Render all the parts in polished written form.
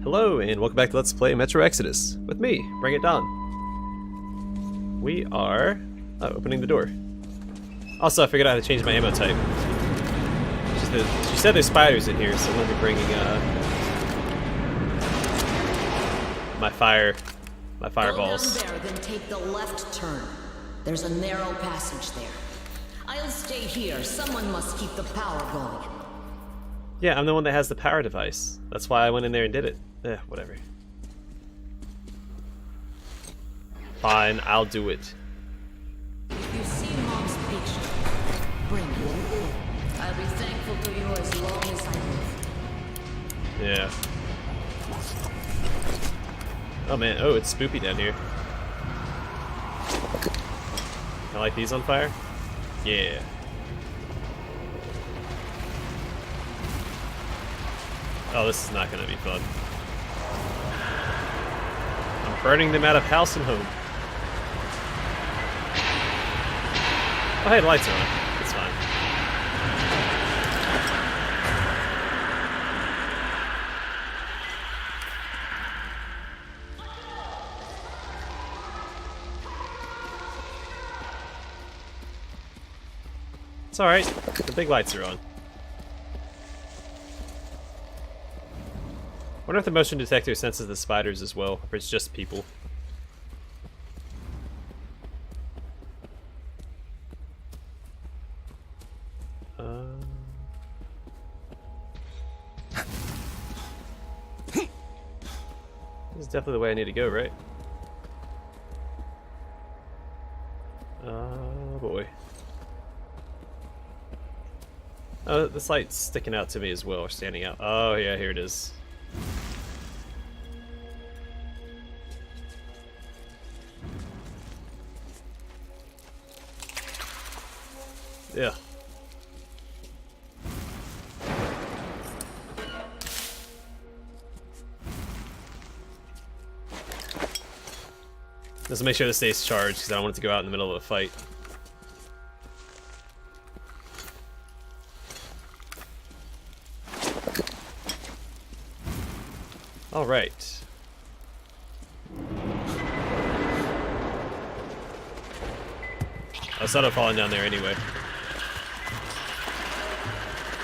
Hello, and welcome back to Let's Play Metro Exodus with me, Bring It Down. We are opening the door. Also, I figured out how to change my ammo type. She said there's spiders in here, so I'm going to be bringing my fireballs. Go down there, then take the left turn. There's a narrow passage there. I'll stay here. Someone must keep the power going. Yeah, I'm the one that has the power device. That's why I went in there and did it. Whatever. Fine, I'll do it. If you see Mom's picture, bring it. I'll be thankful to you as long as I live. Yeah. Oh man, oh, it's spoopy down here. I like these on fire? Yeah. Oh, this is not going to be fun. I'm burning them out of house and home. Oh, hey, the lights are on. It's fine. It's alright. The big lights are on. I wonder if the motion detector senses the spiders as well, or it's just people. This is definitely the way I need to go, right? Oh boy. Oh, this light's sticking out to me as well, or standing out. Oh yeah, here it is. Yeah. Let's make sure this stays charged because I don't want it to go out in the middle of a fight. All right. I started falling down there anyway.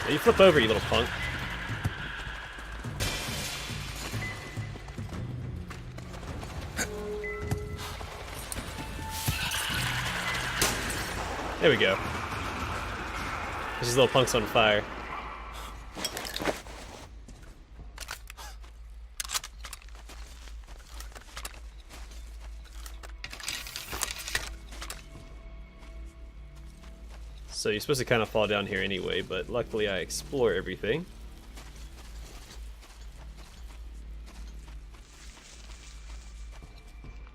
You flip over, you little punk. There we go. These little punks on fire. So you're supposed to kind of fall down here anyway, but luckily I explore everything.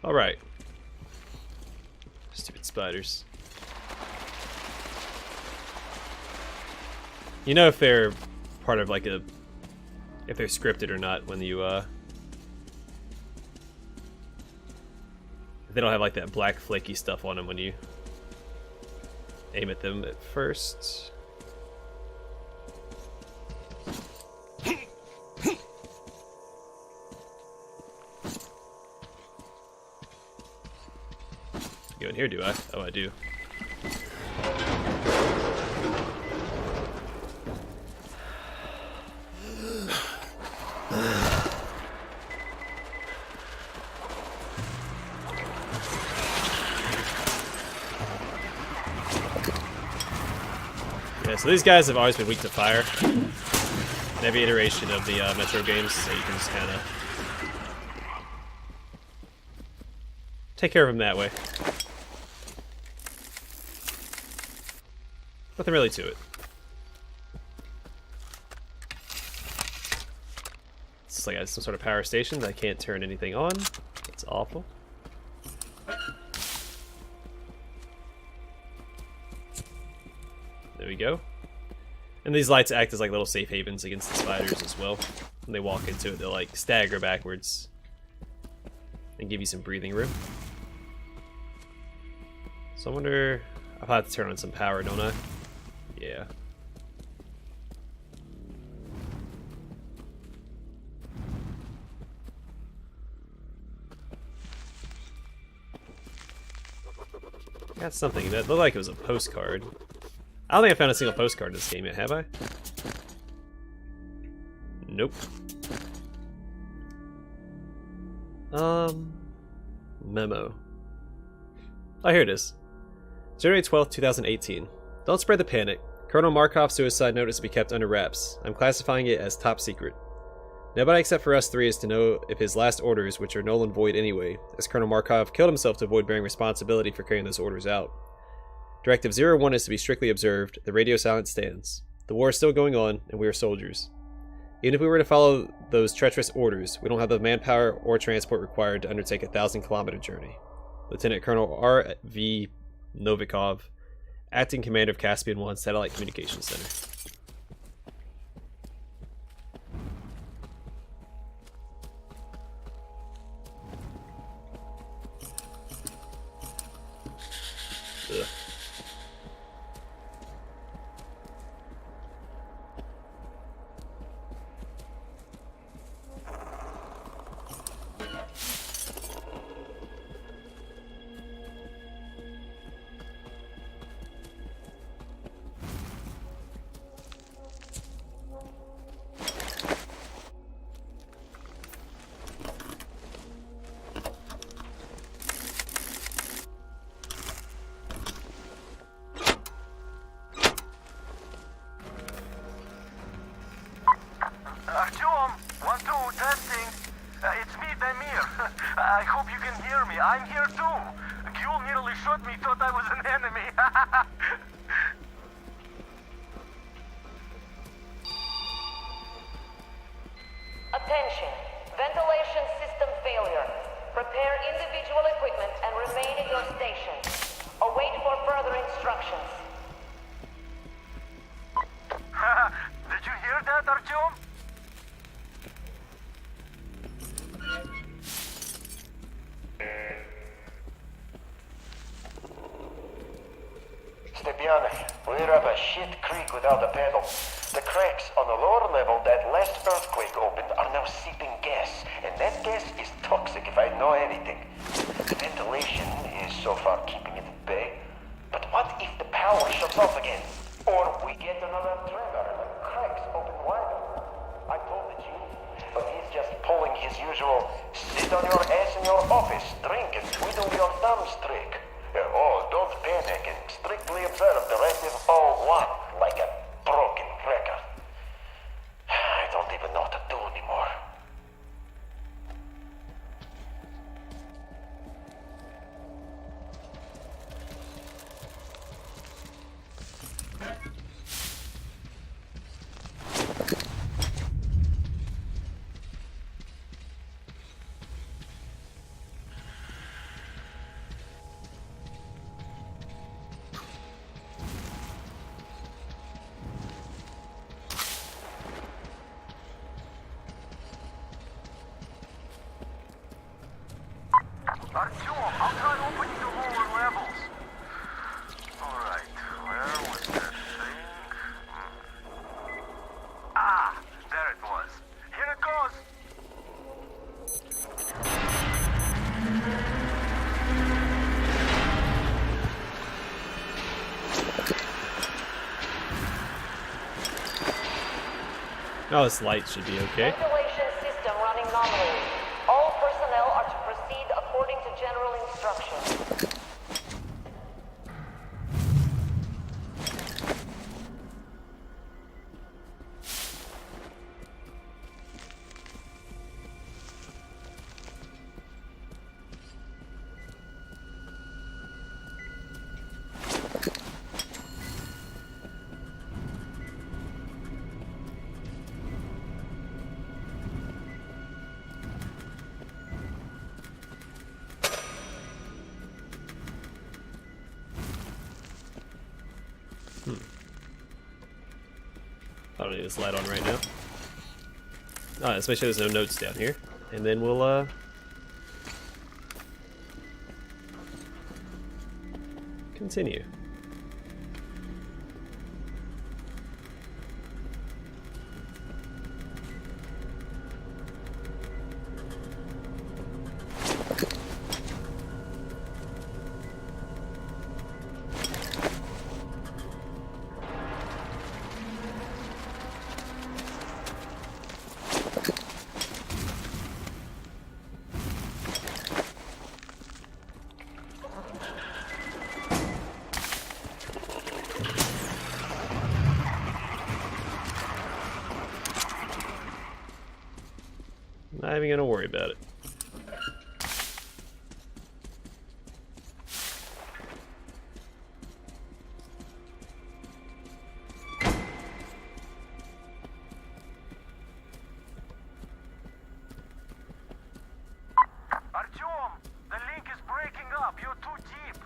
Alright. Stupid spiders. You know if they're part of like if they're scripted or not when you, if they don't have like that black flaky stuff on them when you aim at them at first. Go in here, do I? Oh, I do. Yeah, so these guys have always been weak to fire in every iteration of the Metro games, so you can just kind of take care of them that way. Nothing really to it. It's like some sort of power station that I can't turn anything on. It's awful. There we go. And these lights act as like little safe havens against the spiders as well. When they walk into it, they'll like stagger backwards and give you some breathing room. So I wonder, I'll have to turn on some power, don't I? Yeah. Got something that looked like it was a postcard. I don't think I found a single postcard in this game yet, have I? Nope. Memo. Oh, here it is. January 12th, 2018. Don't spread the panic. Colonel Markov's suicide note is to be kept under wraps. I'm classifying it as top secret. Nobody except for us three is to know if his last orders, which are null and void anyway, as Colonel Markov killed himself to avoid bearing responsibility for carrying those orders out. Directive 01 is to be strictly observed. The radio silence stands. The war is still going on, and we are soldiers. Even if we were to follow those treacherous orders, we don't have the manpower or transport required to undertake a 1,000-kilometer journey. Lieutenant Colonel R.V. Novikov, Acting Commander of Caspian 1 Satellite Communications Center. Ugh. Artyom, 1-2, testing. It's me, Damir. I hope you can hear me. I'm here too. Gul nearly shot me, thought I was an enemy. Attention. Ventilation system failure. Prepare individual equipment and remain at your station. Await for further instructions. Did you hear that, Artyom? Stepiane, we're up a shit creek without a paddle. The cracks on the lower level that last earthquake opened are now seeping gas, and that gas is toxic if I know anything. The ventilation is so far keeping it at bay. But what if the power shuts off again? Or we get another tremor and the cracks open wider? I told the chief, but he's just pulling his usual sit on your ass in your office, drink and twiddle your thumbs trick. Oh, don't panic and strictly observe Directive 01 like a broken record. I don't even know what to do anymore. Artyom, I'll try opening the lower levels. Alright, where was that thing? Ah, there it was. Here it goes. Oh, this light should be okay. Ventilation system running nominally. All personnel are to proceed according to general instructions. I don't need this light on right now. Alright, let's make sure there's no notes down here. And then we'll, continue. Not even gonna worry about it. Artyom, the link is breaking up. You're too deep.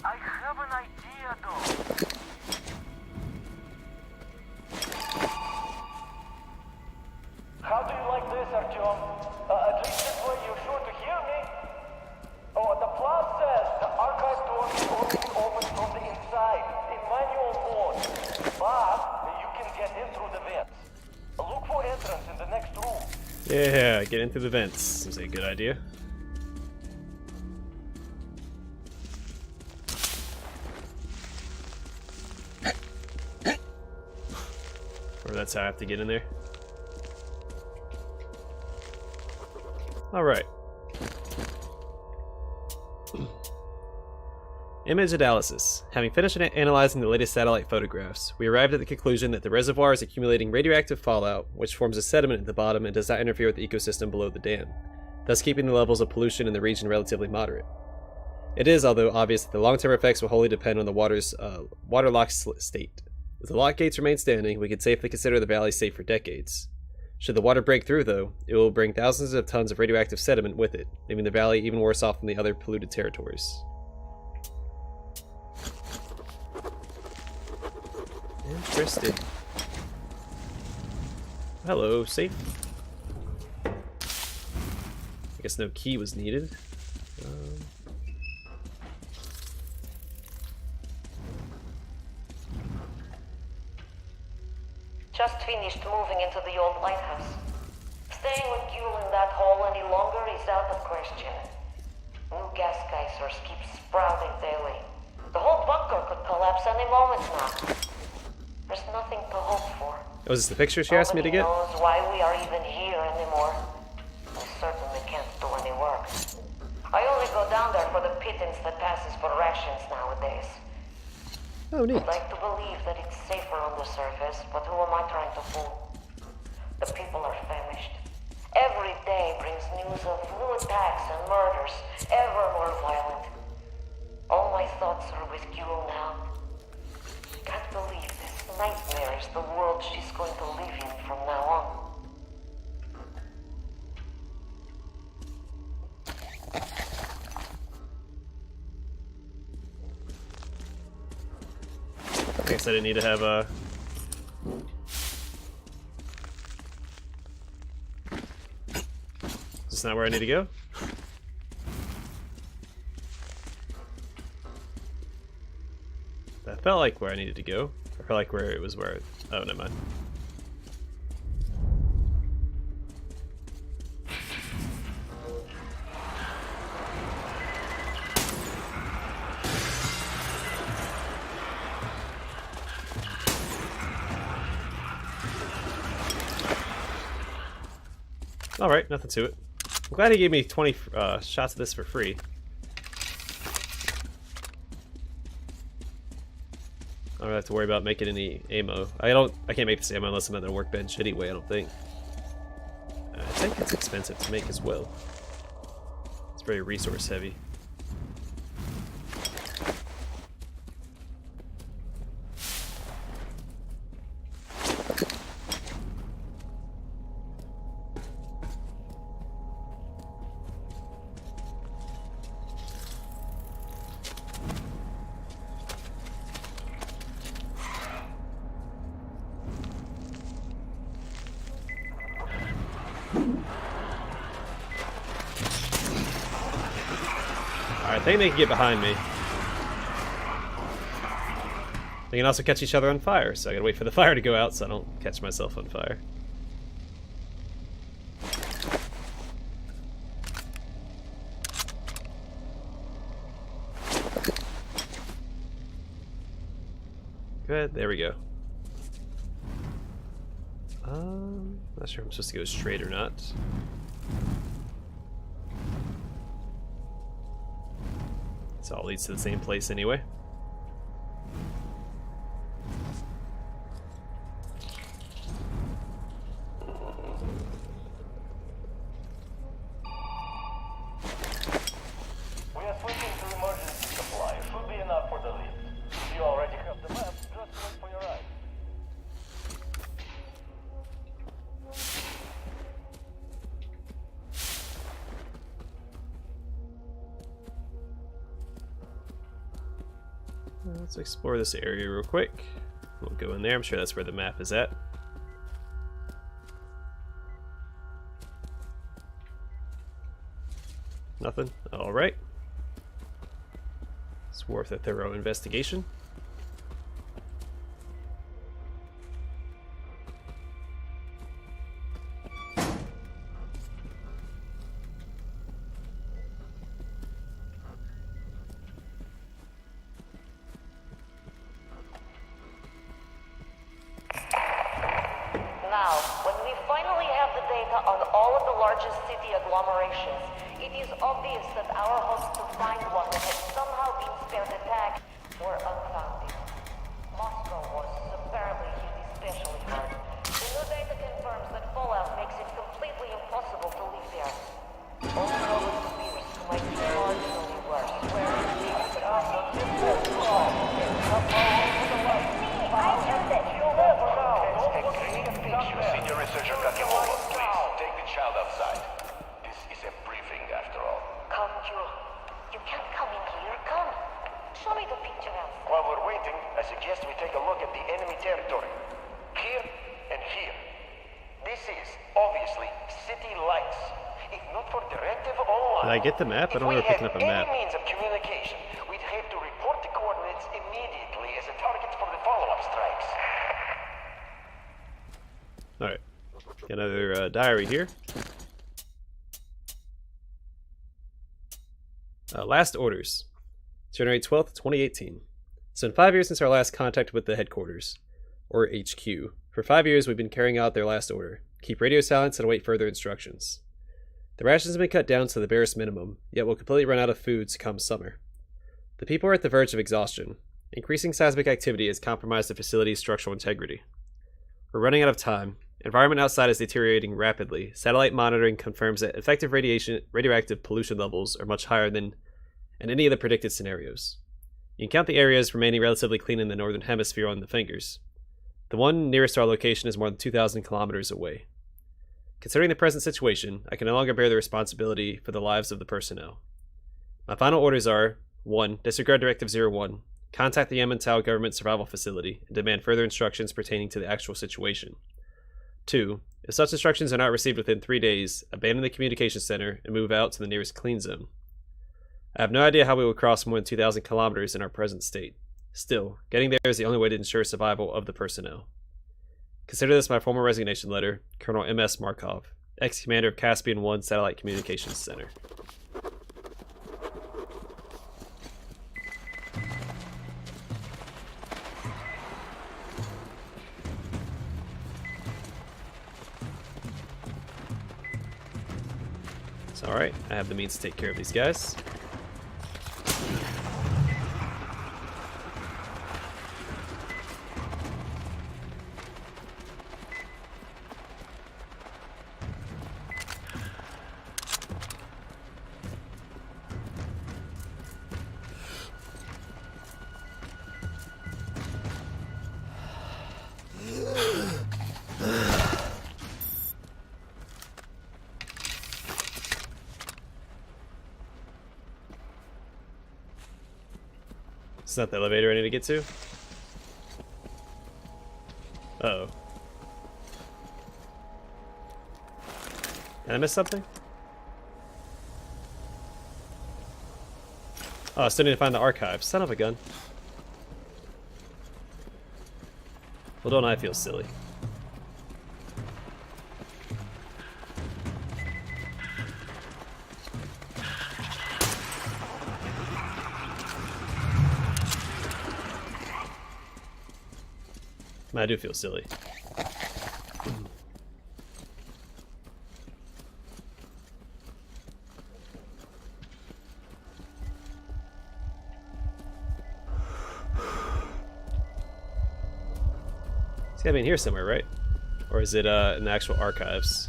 I have an idea, though. How do you like this, Artyom? At least this way you're sure to hear me. Oh, the plan says the archive door can only be opened from the inside, in manual mode. But you can get in through the vents. Look for entrance in the next room. Yeah, get into the vents. Seems like a good idea. Or that's how I have to get in there. Alright. Image analysis. Having finished analyzing the latest satellite photographs, we arrived at the conclusion that the reservoir is accumulating radioactive fallout, which forms a sediment at the bottom and does not interfere with the ecosystem below the dam, thus keeping the levels of pollution in the region relatively moderate. It is, although, obvious that the long-term effects will wholly depend on the water's waterlocked state. If the lock gates remain standing, we could safely consider the valley safe for decades. Should the water break through, though, it will bring thousands of tons of radioactive sediment with it, leaving the valley even worse off than the other polluted territories. Interesting. Hello, safe. I guess no key was needed. Just finished moving into the old lighthouse. Staying with Gule in that hole any longer is out of question. New gas geysers keep sprouting daily. The whole bunker could collapse any moment now. There's nothing to hope for. Oh, is this the picture she asked me to get? Nobody knows why we are even here anymore. We certainly can't do any work. I only go down there for the pittance that passes for rations nowadays. Oh, neat. I'd like to believe that it's safer on the surface, but who am I trying to fool? The people are famished. Every day brings news of new attacks and murders, ever more violent. All my thoughts are with Gule now. Can't believe this nightmare is the world she's going to live in from now on. I guess I didn't need to have a... Is this not where I need to go? That felt like where I needed to go. I felt like where it was where... Oh, never mind. Alright, nothing to it. I'm glad he gave me 20 shots of this for free. I don't have to worry about making any ammo. I can't make this ammo unless I'm at the workbench anyway, I don't think. I think it's expensive to make as well. It's very resource heavy. I think they can get behind me. They can also catch each other on fire, so I gotta wait for the fire to go out so I don't catch myself on fire. Good, there we go. Not sure if I'm supposed to go straight or not. This all leads to the same place anyway. Let's explore this area real quick. We'll go in there. I'm sure that's where the map is at. Nothing? Alright. It's worth a thorough investigation. Now, when we finally have the data on all of the largest city agglomerations, it is obvious that our hopes to find one that had somehow been spared attack were unfounded. Moscow was apparently hit especially hard. The new data confirms that fallout makes it completely impossible to live there. Only those appears who might be marginally worse, where Senior researcher Artyom, please take the child outside. This is a briefing after all. Come, Joe. You can't come in here. Come. Show me the picture outside. While we're waiting, I suggest we take a look at the enemy territory. Here and here. This is, obviously, city lights. If not for directive online... Did I get the map? I don't remember picking up a map. If we had any means of communication, we'd have to report the coordinates immediately as a target for the follow-up strikes. Alright. Got another diary here. Last orders. January 12th, 2018. It's been 5 years since our last contact with the headquarters, or HQ. For 5 years, we've been carrying out their last order. Keep radio silence and await further instructions. The rations have been cut down to the barest minimum, yet will completely run out of foods come summer. The people are at the verge of exhaustion. Increasing seismic activity has compromised the facility's structural integrity. We're running out of time. Environment outside is deteriorating rapidly. Satellite monitoring confirms that effective radioactive pollution levels are much higher than in any of the predicted scenarios. You can count the areas remaining relatively clean in the northern hemisphere on the fingers. The one nearest to our location is more than 2,000 kilometers away. Considering the present situation, I can no longer bear the responsibility for the lives of the personnel. My final orders are: 1. Disregard Directive 01. Contact the Yamantau Government Survival Facility and demand further instructions pertaining to the actual situation. 2. If such instructions are not received within 3 days, abandon the communication center and move out to the nearest clean zone. I have no idea how we will cross more than 2,000 kilometers in our present state. Still, getting there is the only way to ensure survival of the personnel. Consider this my formal resignation letter, Colonel M.S. Markov, ex-commander of Caspian 1 Satellite Communications Center. It's alright, I have the means to take care of these guys. It's not the elevator I need to get to. Uh-oh. Did I miss something? Oh, I still need to find the archive. Son of a gun. Well, don't I feel silly? I do feel silly. It's gotta be in here somewhere, right? Or is it in the actual archives?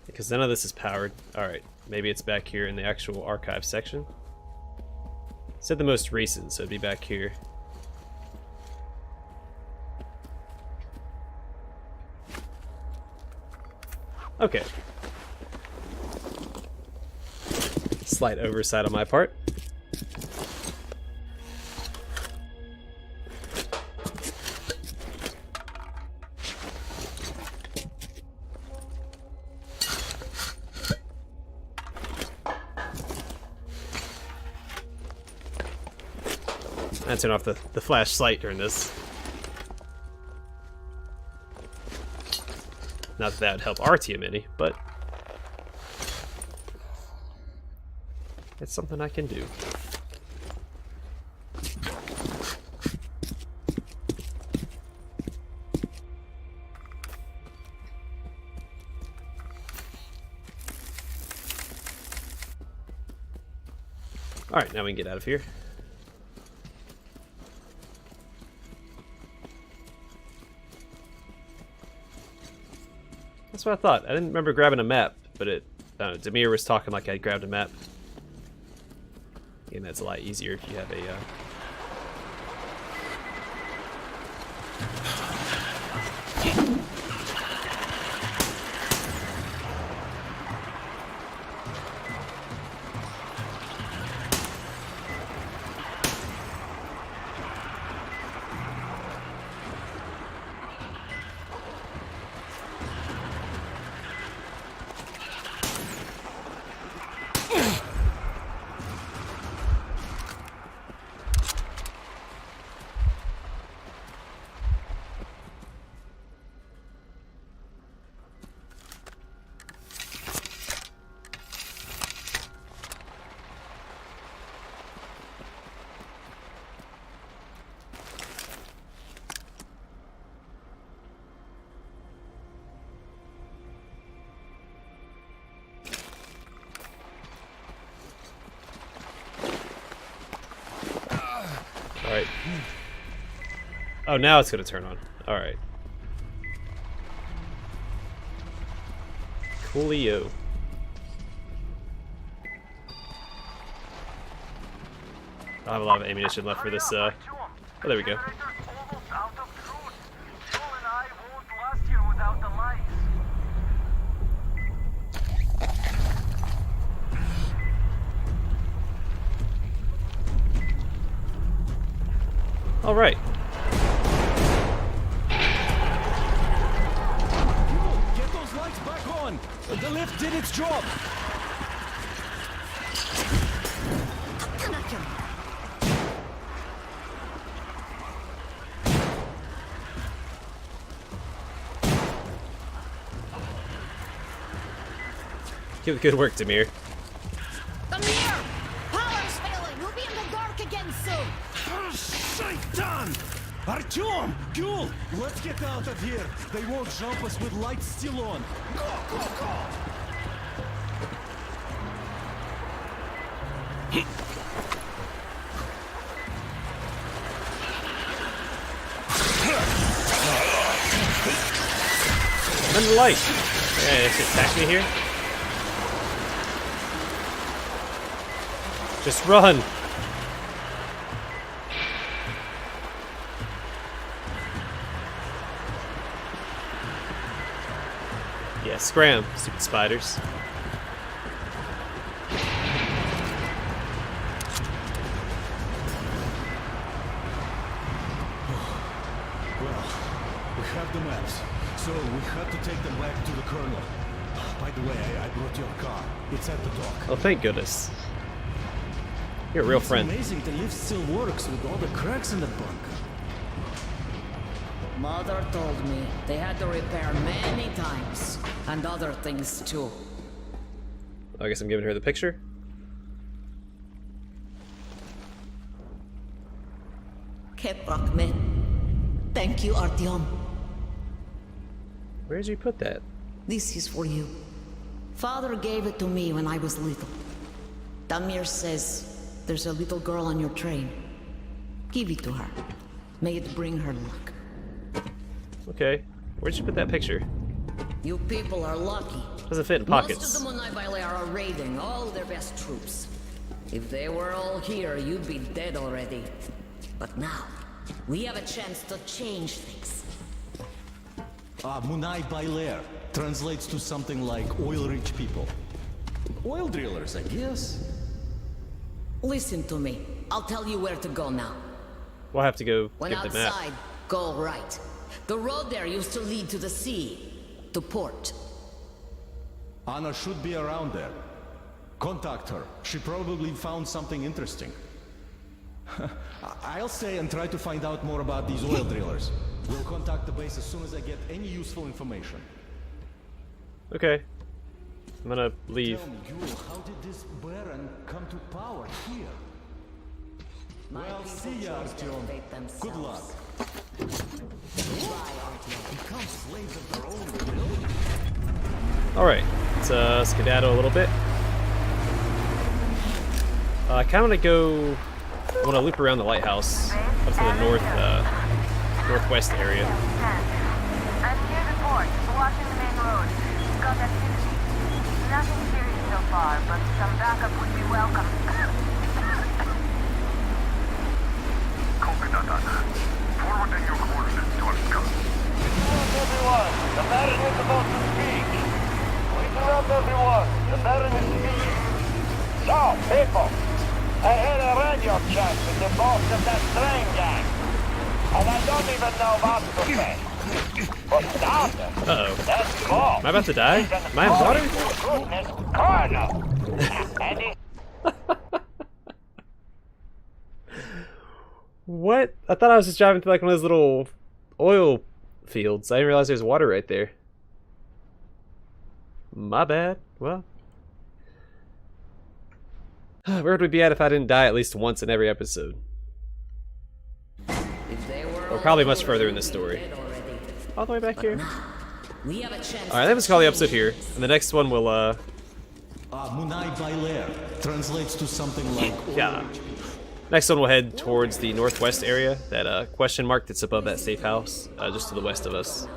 Because none of this is powered. Alright, maybe it's back here in the actual archive section. It said the most recent, so it'd be back here. Slight oversight on my part. I turn off the flashlight during this. Not that that would help Artyom any, but it's something I can do. Alright, now we can get out of here. That's what I thought. I didn't remember grabbing a map, but I don't know, Demir was talking like I grabbed a map. And that's a lot easier if you have a Alright. Oh, now it's gonna turn on. Alright. Coolio. I have a lot of ammunition left for this, oh, there we go. All right. Get those lights back on. The lift did its job. Good work, Demir. Demir! Power's failing! We'll be in the dark again soon! Shaitan! Artyom! Gul! Let's get out of here! They won't jump us with lights still on! Go, go, go! Run the light! Yeah, it's attack me here. Just run! Yeah, scram, stupid spiders. Well, we have the maps, so we have to take them back to the Colonel. By the way, I brought your car. It's at the dock. Oh, thank goodness. You're a real friend. It's amazing the lift still works with all the cracks in the bunk. Mother told me they had to repair many times. And other things too. I guess I'm giving her the picture. Keprakme. Thank you, Artyom. Where did you put that? This is for you. Father gave it to me when I was little. Damir says there's a little girl on your train. Give it to her. May it bring her luck. Okay. Where'd you put that picture? You people are lucky. Doesn't fit in Most pockets. of the Munai are raiding all their best troops. If they were all here, you'd be dead already. But now, we have a chance to change things. Munai Bailer translates to something like oil-rich people. Oil drillers, I guess. Listen to me. I'll tell you where to go now. We'll have to go When get the map. outside, go right. The road there used to lead to the sea, to port. Anna should be around there. Contact her. She probably found something interesting. I'll stay and try to find out more about these oil drillers. We'll contact the base as soon as I get any useful information. Okay. I'm gonna leave. Tell me, Yule, how did this Baron come to power here? My Well, people see ya, chose to Artyom. elevate themselves. Good luck. Try, Artyom. Become slaves of their own will. Alright, let's skedaddle a little bit. I kind of want to go. I want to loop around the lighthouse up to the northwest area. I'm near the port, watching the main road. Got activity. Nothing serious so far, but some backup would be welcome. Copy that, Anna. Forwarding your coordinates to our scout. Listen up, everyone. The Baron is about to speak. Listen up, everyone. The Baron is speaking. So, people, I had a radio chat with the boss of that train gang. And I don't even know what to say. For starters, Uh-oh. that boss Am I about to die? is an Am I in water? goodness colonel. And he What? I thought I was just driving through like one of those little oil fields. I didn't realize there's water right there. My bad. Well. Where would we be at if I didn't die at least once in every episode? If they were Or probably much further in the story. All the way back here. we have a chance. Alright, let's call the episode here. And the next one will, Munai Bailer translates to something like... yeah. Next one we'll head towards the northwest area, that question mark that's above that safe house, just to the west of us.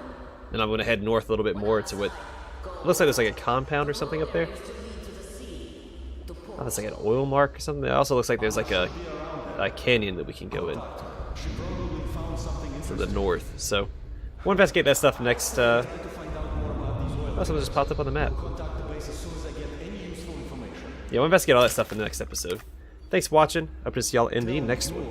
And I'm going to head north a little bit more to what looks like there's like a compound or something up there. Oh, that's like an oil mark or something. It also looks like there's like a canyon that we can go in to the north. So we'll investigate that stuff next. Oh, something just popped up on the map. Yeah, we'll investigate all that stuff in the next episode. Thanks for watching. Hope to see y'all in the next one.